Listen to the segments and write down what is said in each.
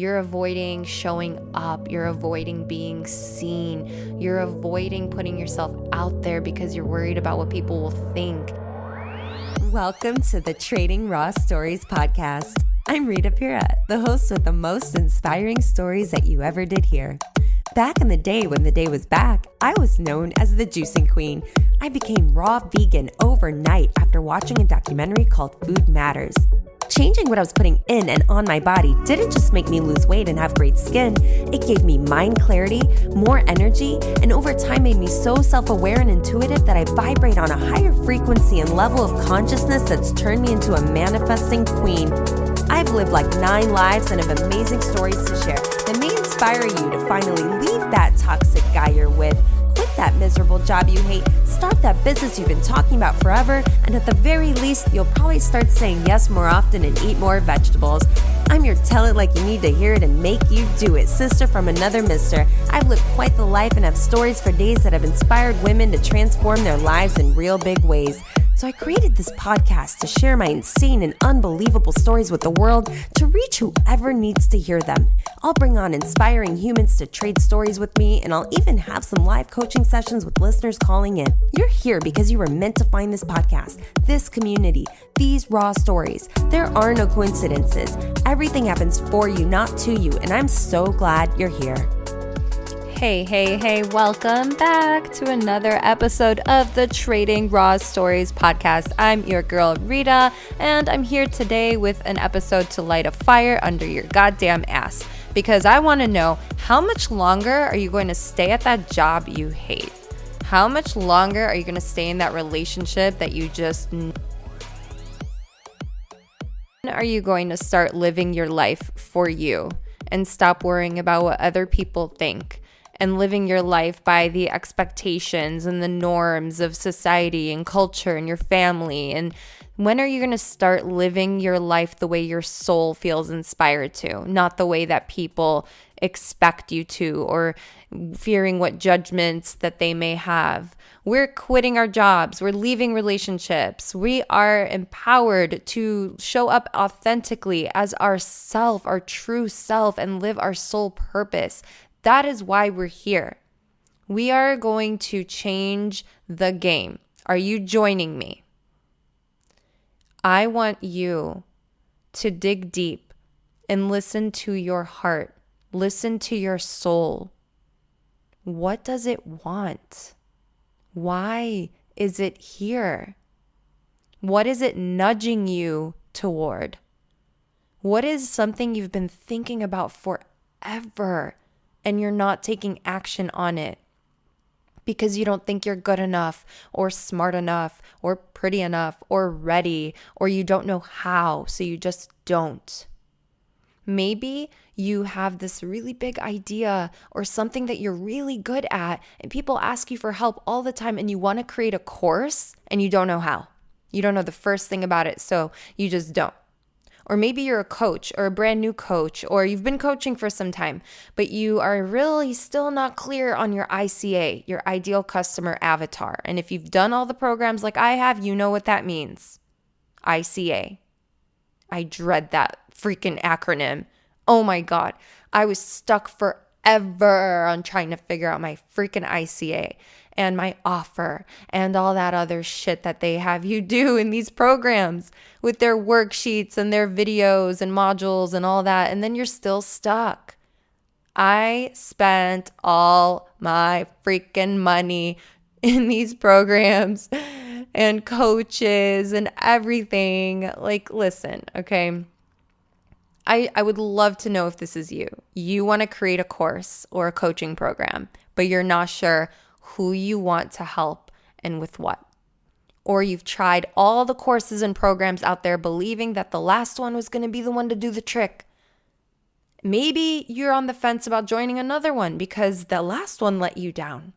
You're avoiding showing up. You're avoiding being seen. You're avoiding putting yourself out there because you're worried about what people will think. Welcome to the Trading Raw Stories podcast. I'm Rita Pira, the host with the most inspiring stories that you ever did hear. Back in the day when the day was back, I was known as the juicing queen. I became raw vegan overnight after watching a documentary called Food Matters. Changing what I was putting in and on my body didn't just make me lose weight and have great skin. It gave me mind clarity, more energy, and over time made me so self-aware and intuitive that I vibrate on a higher frequency and level of consciousness that's turned me into a manifesting queen. I've lived like 9 lives and have amazing stories to share that may inspire you to finally leave that toxic guy you're with, quit that miserable job you hate, start that business you've been talking about forever, and at the very least, you'll probably start saying yes more often and eat more vegetables. I'm your tell it like you need to hear it and make you do it, sister from another mister. I've lived quite the life and have stories for days that have inspired women to transform their lives in real big ways. So I created this podcast to share my insane and unbelievable stories with the world to reach whoever needs to hear them. I'll bring on inspiring humans to trade stories with me, and I'll even have some live coaching sessions with listeners calling in. You're here because you were meant to find this podcast, this community, these raw stories. There are no coincidences. Everything happens for you, not to you, and I'm so glad you're here. Hey, welcome back to another episode of the Trading Raw Stories podcast. I'm your girl, Rita, and I'm here today with an episode to light a fire under your goddamn ass, because I want to know, how much longer are you going to stay at that job you hate? How much longer are you going to stay in that relationship that you just... When are you going to start living your life for you and stop worrying about what other people think? And living your life by the expectations and the norms of society and culture and your family? And when are you going to start living your life the way your soul feels inspired to, not the way that people expect you to, or fearing what judgments that they may have? We're quitting our jobs. We're leaving relationships. We are empowered to show up authentically as ourself, our true self, and live our soul purpose. That is why we're here. We are going to change the game. Are you joining me? I want you to dig deep and listen to your heart. Listen to your soul. What does it want? Why is it here? What is it nudging you toward? What is something you've been thinking about forever? And you're not taking action on it because you don't think you're good enough or smart enough or pretty enough or ready, or you don't know how, so you just don't. Maybe you have this really big idea or something that you're really good at, and people ask you for help all the time, and you want to create a course and you don't know how. You don't know the first thing about it, so you just don't. Or maybe you're a coach or a brand new coach, or you've been coaching for some time, but you are really still not clear on your ICA, your ideal customer avatar. And if you've done all the programs like I have, you know what that means. ICA. I dread that freaking acronym. Oh my God. I was stuck forever on trying to figure out my freaking ICA and my offer and all that other shit that they have you do in these programs with their worksheets and their videos and modules and all that. And then you're still stuck. I spent all my freaking money in these programs and coaches and everything. Like, listen, okay? I would love to know if this is you. You want to create a course or a coaching program, but you're not sure who you want to help and with what. Or you've tried all the courses and programs out there believing that the last one was going to be the one to do the trick. Maybe you're on the fence about joining another one because the last one let you down.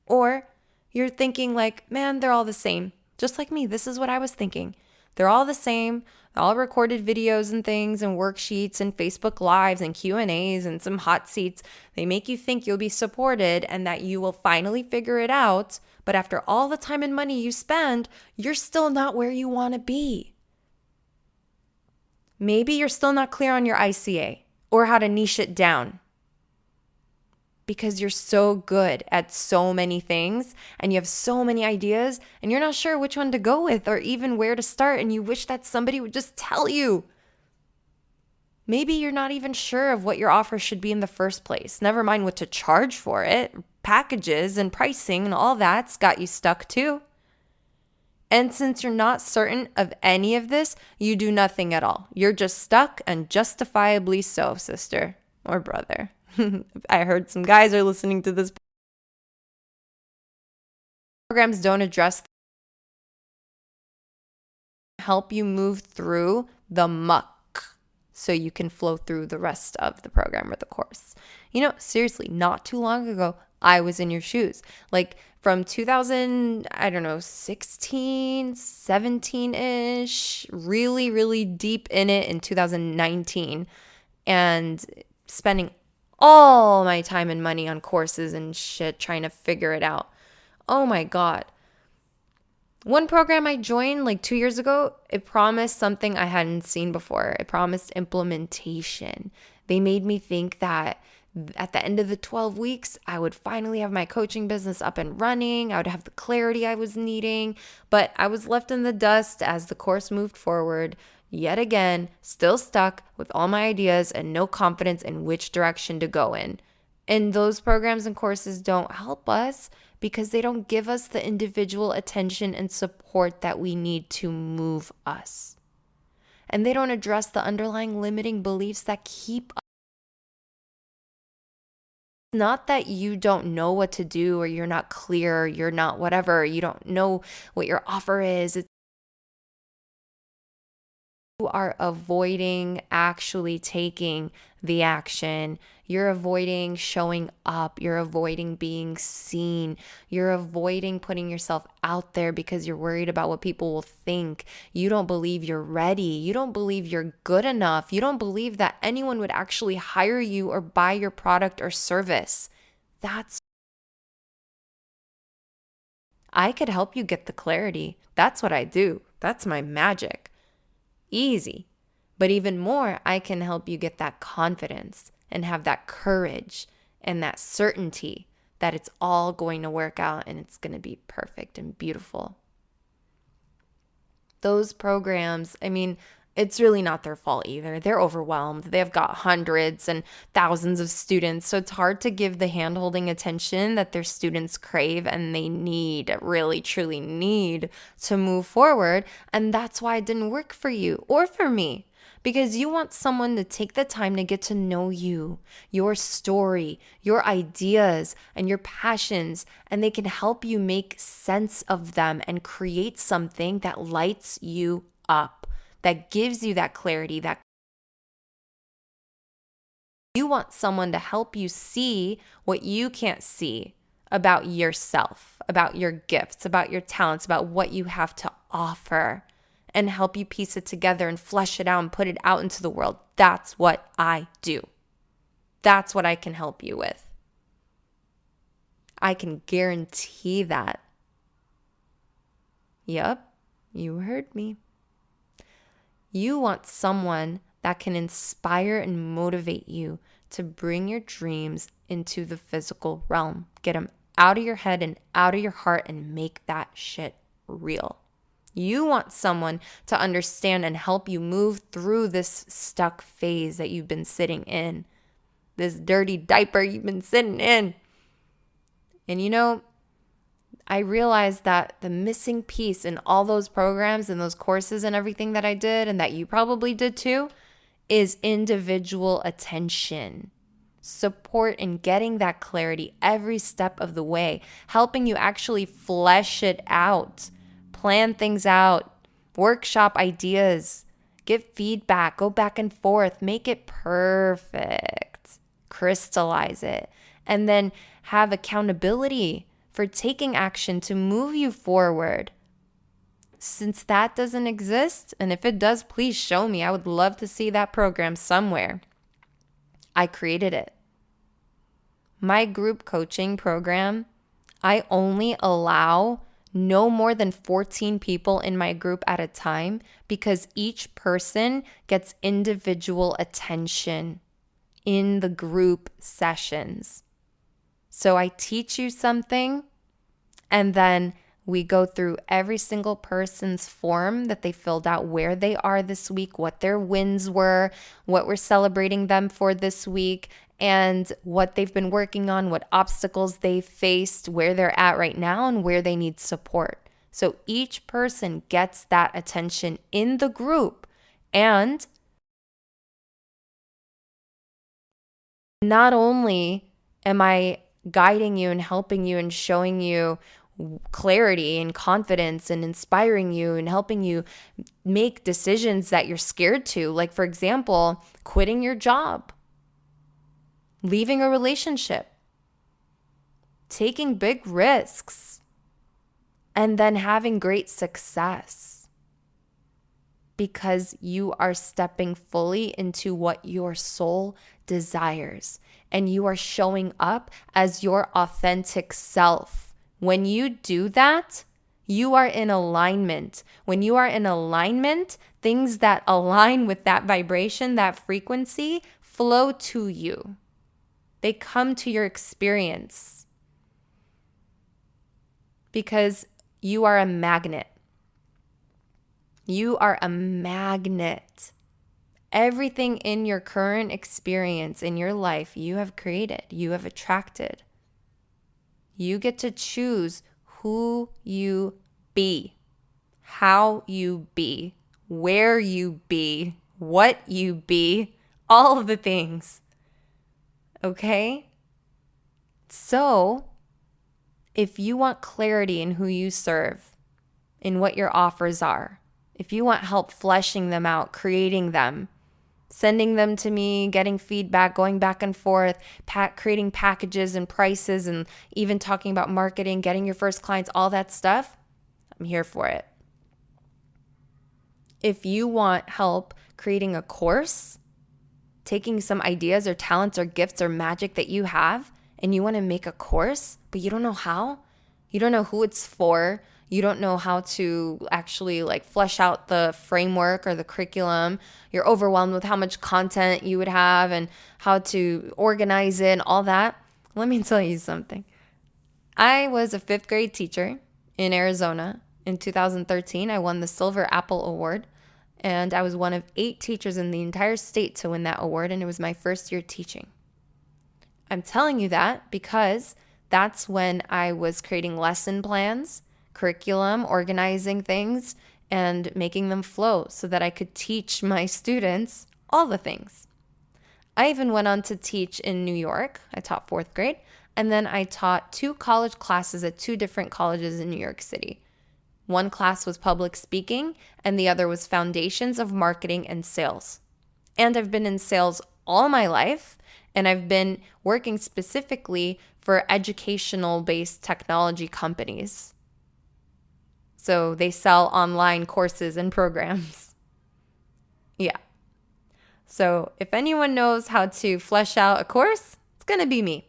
Or you're thinking like, man, they're all the same. Just like me, this is what I was thinking. They're all the same, all recorded videos and things and worksheets and Facebook Lives and Q&As and some hot seats. They make you think you'll be supported and that you will finally figure it out. But after all the time and money you spend, you're still not where you want to be. Maybe you're still not clear on your ICA. or how to niche it down. Because you're so good at so many things and you have so many ideas and you're not sure which one to go with or even where to start, and you wish that somebody would just tell you. Maybe you're not even sure of what your offer should be in the first place. Never mind what to charge for it. Packages and pricing and all that's got you stuck too. And since you're not certain of any of this, you do nothing at all. You're just stuck, and justifiably so, sister or brother. I heard some guys are listening to this. Programs don't address, help you move through the muck so you can flow through the rest of the program or the course. Seriously, not too long ago, I was in your shoes. Like from 16, 17-ish, really, really deep in it in 2019, and spending all my time and money on courses and shit trying to figure it out. Oh my God. One program I joined like 2 years ago, it promised something I hadn't seen before. It promised implementation. They made me think that at the end of the 12 weeks, I would finally have my coaching business up and running. I would have the clarity I was needing, but I was left in the dust as the course moved forward. Yet again, still stuck with all my ideas and no confidence in which direction to go in. And those programs and courses don't help us because they don't give us the individual attention and support that we need to move us. And they don't address the underlying limiting beliefs that keep us. It's not that you don't know what to do or you're not clear, you're not whatever, you don't know what your offer is. You are avoiding actually taking the action. You're avoiding showing up. You're avoiding being seen. You're avoiding putting yourself out there because you're worried about what people will think. You don't believe you're ready. You don't believe you're good enough. You don't believe that anyone would actually hire you or buy your product or service. I could help you get the clarity. That's what I do. That's my magic. Easy. But even more, I can help you get that confidence and have that courage and that certainty that it's all going to work out and it's going to be perfect and beautiful. Those programs, it's really not their fault either. They're overwhelmed. They've got hundreds and thousands of students. So it's hard to give the hand-holding attention that their students crave and they need, really, truly need to move forward. And that's why it didn't work for you or for me. Because you want someone to take the time to get to know you, your story, your ideas, and your passions, and they can help you make sense of them and create something that lights you up, that gives you that clarity, that you want someone to help you see what you can't see about yourself, about your gifts, about your talents, about what you have to offer, and help you piece it together and flesh it out and put it out into the world. That's what I do. That's what I can help you with. I can guarantee that. Yup, you heard me. You want someone that can inspire and motivate you to bring your dreams into the physical realm. Get them out of your head and out of your heart and make that shit real. You want someone to understand and help you move through this stuck phase that you've been sitting in, this dirty diaper you've been sitting in. And I realized that the missing piece in all those programs and those courses and everything that I did, and that you probably did too, is individual attention. Support in getting that clarity every step of the way, helping you actually flesh it out. Plan things out, workshop ideas, get feedback, go back and forth, make it perfect, crystallize it, and then have accountability for taking action to move you forward. Since that doesn't exist, and if it does, please show me. I would love to see that program somewhere. I created it. My group coaching program, I only allow no more than 14 people in my group at a time because each person gets individual attention. in the group sessions. So I teach you something, and then we go through every single person's form that they filled out, where they are this week, what their wins were, what we're celebrating them for this week, and what they've been working on, what obstacles they faced, where they're at right now, and where they need support. So each person gets that attention in the group. And not only am I guiding you and helping you and showing you clarity and confidence and inspiring you and helping you make decisions that you're scared to, like, for example, quitting your job, leaving a relationship, taking big risks, and then having great success, because you are stepping fully into what your soul desires and you are showing up as your authentic self. When you do that, you are in alignment. When you are in alignment, things that align with that vibration, that frequency, flow to you. They come to your experience because you are a magnet. You are a magnet. Everything in your current experience in your life, you have created, you have attracted. You get to choose who you be, how you be, where you be, what you be, all of the things. Okay? So, if you want clarity in who you serve, in what your offers are, if you want help fleshing them out, creating them, sending them to me, getting feedback, going back and forth, creating packages and prices, and even talking about marketing, getting your first clients, all that stuff, I'm here for it. If you want help creating a course, taking some ideas or talents or gifts or magic that you have, and you want to make a course, but you don't know how, you don't know who it's for, you don't know how to actually flesh out the framework or the curriculum, you're overwhelmed with how much content you would have and how to organize it and all that, let me tell you something. I was a 5th grade teacher in Arizona in 2013. I won the Silver Apple Award, and I was one of 8 teachers in the entire state to win that award, and it was my first year teaching. I'm telling you that because that's when I was creating lesson plans, curriculum, organizing things, and making them flow so that I could teach my students all the things. I even went on to teach in New York. I taught 4th grade, and then I taught 2 college classes at 2 different colleges in New York City. One class was public speaking, and the other was foundations of marketing and sales. And I've been in sales all my life, and I've been working specifically for educational-based technology companies. So they sell online courses and programs. Yeah. So if anyone knows how to flesh out a course, it's going to be me.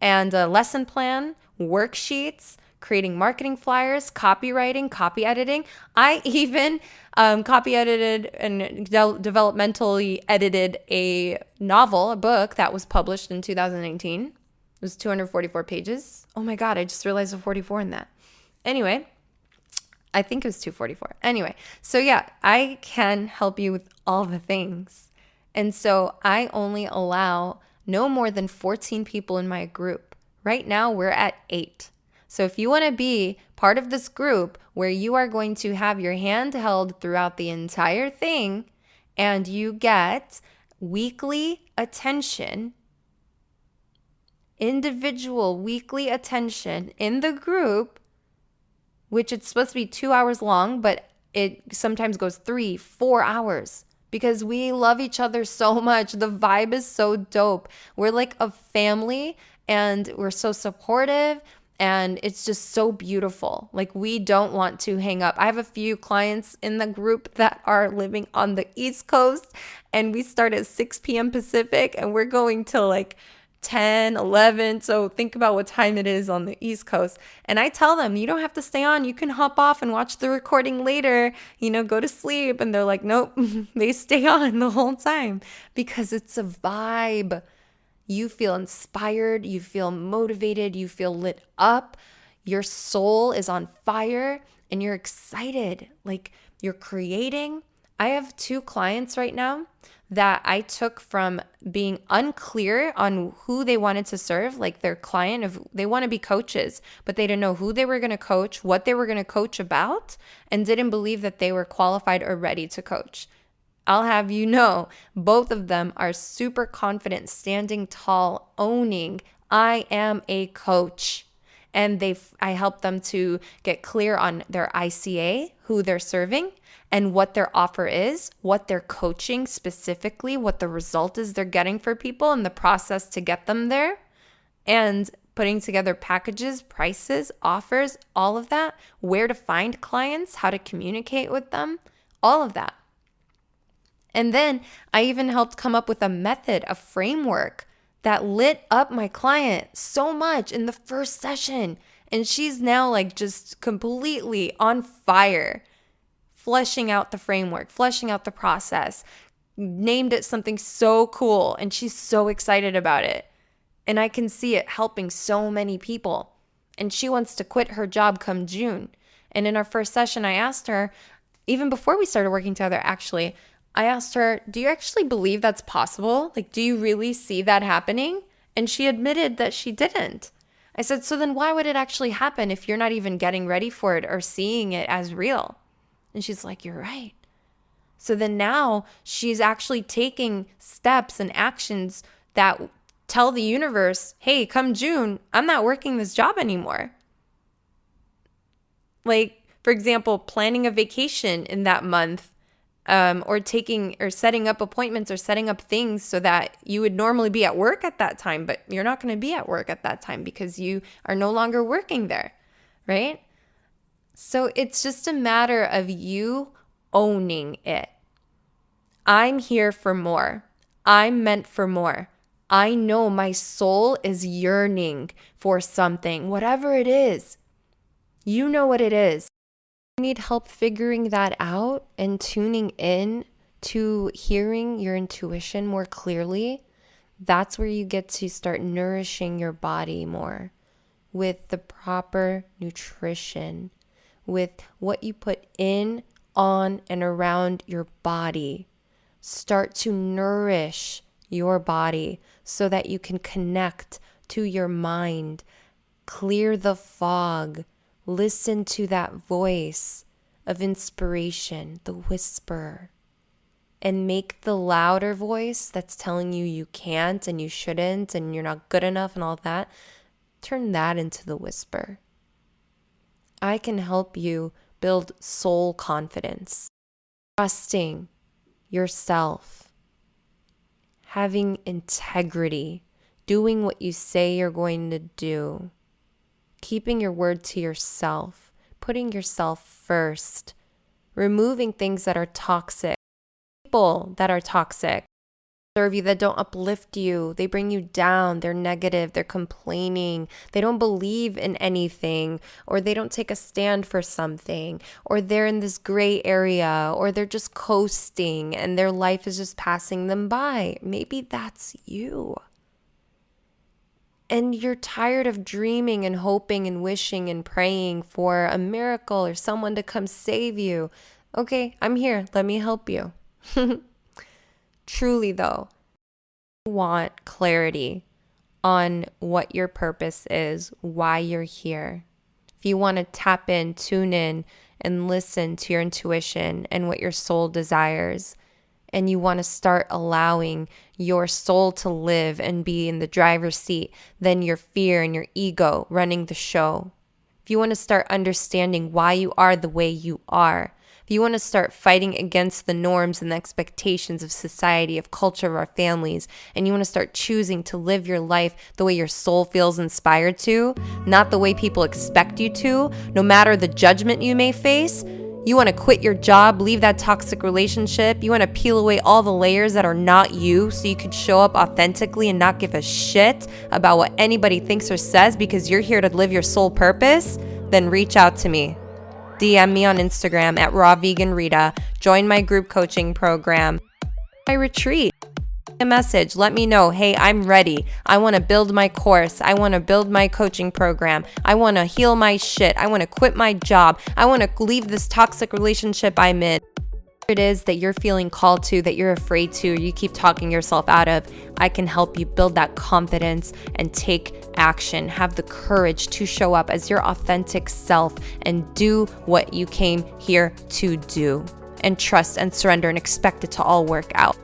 And a lesson plan, worksheets, creating marketing flyers, copywriting, copy editing. I even copy edited and developmentally edited a novel, a book that was published in 2019. It was 244 pages. Oh my God, I just realized the 44 in that. Anyway, I think it was 244. Anyway, so yeah, I can help you with all the things. And so I only allow no more than 14 people in my group. Right now, we're at 8. So if you want to be part of this group where you are going to have your hand held throughout the entire thing and you get weekly attention, individual weekly attention in the group, which it's supposed to be 2 hours long, but it sometimes goes 3-4 hours because we love each other so much. The vibe is so dope. We're like a family and we're so supportive. And it's just so beautiful. Like, we don't want to hang up. I have a few clients in the group that are living on the East Coast, and we start at 6 p.m. Pacific, and we're going till 10, 11. So think about what time it is on the East Coast. And I tell them, you don't have to stay on. You can hop off and watch the recording later, go to sleep. And they're like, nope, they stay on the whole time because it's a vibe. You feel inspired, you feel motivated, you feel lit up, your soul is on fire, and you're excited. Like you're creating. I have 2 clients right now that I took from being unclear on who they wanted to serve, like their client, if they want to be coaches, but they didn't know who they were going to coach, what they were going to coach about, and didn't believe that they were qualified or ready to coach. I'll have you know, both of them are super confident, standing tall, owning, I am a coach. And I help them to get clear on their ICA, who they're serving, and what their offer is, what they're coaching specifically, what the result is they're getting for people, and the process to get them there, and putting together packages, prices, offers, all of that, where to find clients, how to communicate with them, all of that. And then I even helped come up with a method, a framework that lit up my client so much in the first session. And she's now like just completely on fire, fleshing out the framework, fleshing out the process, named it something so cool. And she's so excited about it. And I can see it helping so many people. And she wants to quit her job come June. And in our first session, I asked her, even before we started working together, actually, I asked her, do you actually believe that's possible? Like, do you really see that happening? And she admitted that she didn't. I said, so then why would it actually happen if you're not even getting ready for it or seeing it as real? And she's like, you're right. So then now she's actually taking steps and actions that tell the universe, hey, come June, I'm not working this job anymore. Like, for example, planning a vacation in that month. Or setting up appointments or setting up things so that you would normally be at work at that time, but you're not going to be at work at that time because you are no longer working there, right? So it's just a matter of you owning it. I'm here for more. I'm meant for more. I know my soul is yearning for something, whatever it is. You know what it is. Need help figuring that out and tuning in to hearing your intuition more clearly, that's where you get to start nourishing your body more with the proper nutrition, with what you put in, on, and around your body. Start to nourish your body so that you can connect to your mind, clear the fog. Listen to that voice of inspiration, the whisper, and make the louder voice that's telling you you can't and you shouldn't and you're not good enough and all that, turn that into the whisper. I can help you build soul confidence, trusting yourself, having integrity, doing what you say you're going to do, keeping your word to yourself, putting yourself first, removing things that are toxic, people that are toxic, serve you, that don't uplift you. They bring you down. They're negative. They're complaining. They don't believe in anything, or they don't take a stand for something, or they're in this gray area, or they're just coasting and their life is just passing them by. Maybe that's you. And you're tired of dreaming and hoping and wishing and praying for a miracle or someone to come save you. Okay, I'm here. Let me help you. Truly, though, you want clarity on what your purpose is, why you're here. If you want to tap in, tune in, and listen to your intuition and what your soul desires, and you want to start allowing your soul to live and be in the driver's seat, then your fear and your ego running the show. If you want to start understanding why you are the way you are, if you want to start fighting against the norms and the expectations of society, of culture, of our families, and you want to start choosing to live your life the way your soul feels inspired to, not the way people expect you to, no matter the judgment you may face, you want to quit your job, leave that toxic relationship, you want to peel away all the layers that are not you so you can show up authentically and not give a shit about what anybody thinks or says because you're here to live your soul purpose, then reach out to me. DM me on Instagram at rawveganrita. Join my group coaching program. My retreat. A message. Let me know, hey, I'm ready. I want to build my course. I want to build my coaching program. I want to heal my shit. I want to quit my job. I want to leave this toxic relationship I'm in. It is that you're feeling called to, that you're afraid to, you keep talking yourself out of, I can help you build that confidence and take action. Have the courage to show up as your authentic self and do what you came here to do, and trust and surrender and expect it to all work out.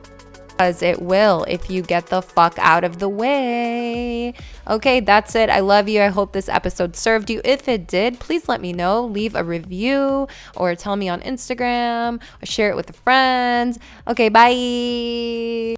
Because it will if you get the fuck out of the way. Okay, that's it. I love you. I hope this episode served you. If it did, please let me know. Leave a review or tell me on Instagram or share it with friends. Okay, bye.